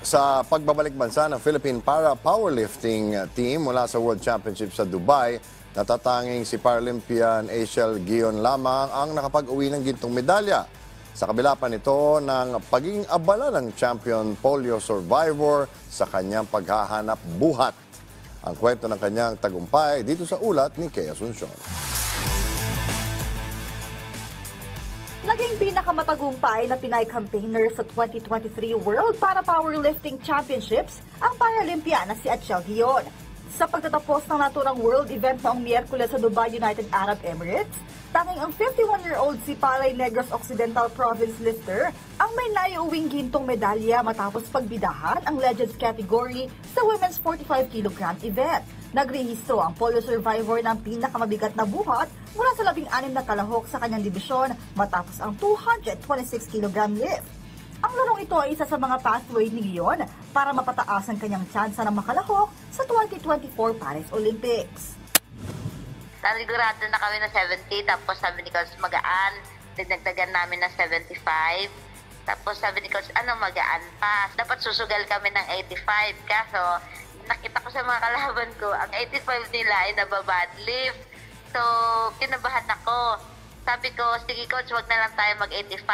Sa pagbabalik bansa ng Philippine Para Powerlifting Team mula sa World Championship sa Dubai, natatanging si Paralympian Asiel Guion lamang ang nakapag-uwi ng gintong medalya. Sa kabila pa nito ng pagiging abala ng champion polio survivor sa kanyang paghahanap buhat. Ang kwento ng kanyang tagumpay dito sa ulat ni Kea Asuncion. Naging pinakamatagumpay na Pinay campaigner sa 2023 World Para Powerlifting Championships ang Paralympian na si Asiel Guion. Sa pagtatapos ng naturang world event noong Miyerkules sa Dubai, United Arab Emirates, tanging ang 51-year-old si Palay Negros Occidental Province lifter ang may naiuwing gintong medalya matapos pagbidahan ang Legends category sa Women's 45 kg event. Nagrehistro ang polio survivor ng pinakamabigat na buhat mula sa 16 na kalahok sa kanyang dibisyon matapos ang 226 kg lift. Ang larong ito ay isa sa mga pathway ni Guion para mapataas ang kanyang tsansa na makalahok sa 2024 Paris Olympics. Nanigurado na kami na 70, tapos sabi ni Coach magaan, dinagdagan namin na 75. Tapos sabi ni Coach, magaan pa. Dapat susugal kami ng 85, kaso nakita ko sa mga kalaban ko, ang 85 nila ay nababad lift. So, kinabahan ako. Sabi ko, sige Coach, wag na lang tayo mag-85.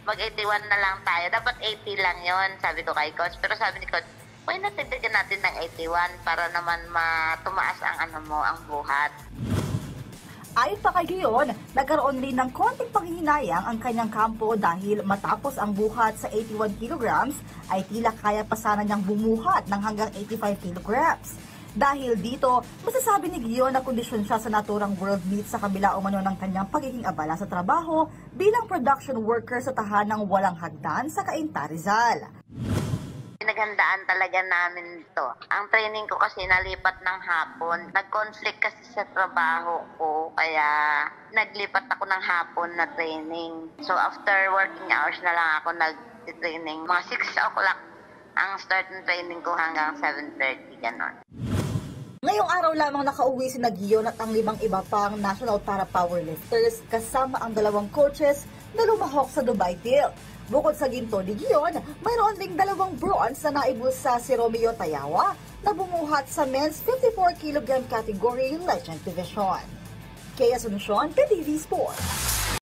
Mag-81 na lang tayo. Dapat 80 lang yon, sabi ko kay Coach. Pero sabi ni Coach, why not tigdagan natin ng 81 para naman matumaas ang ang buhat. Ayon pa kay Guion, nagkaroon din ng konting panghihinayang ang kanyang kampo dahil matapos ang buhat sa 81 kilograms ay tila kaya pa sana niyang bumuhat ng hanggang 85 kilograms. Dahil dito, masasabi ni Guion na kondisyon siya sa naturang world meet sa kabila umano ng kanyang pagiging abala sa trabaho bilang production worker sa tahanang walang hagdan sa Cainta, Rizal. Pinaghandaan talaga namin ito. Ang training ko kasi nalipat ng hapon. Nag-conflict kasi sa trabaho ko, kaya naglipat ako ng hapon na training. So after working hours na lang ako nag-training. Mga 6 o'clock ang start ng training ko hanggang 7:30, ganon. Ngayong araw lamang nakauwi si Guion at ang 5 iba pang national para powerlifters kasama ang 2 coaches na lumahok sa Dubai Deal. Bukod sa ginto ni Guion, mayroon ding 2 bronze na naibulsa si Romeo Tayawa na bumuhat sa men's 54 kg category Legend Division. Kea Asuncion, PTV Sports.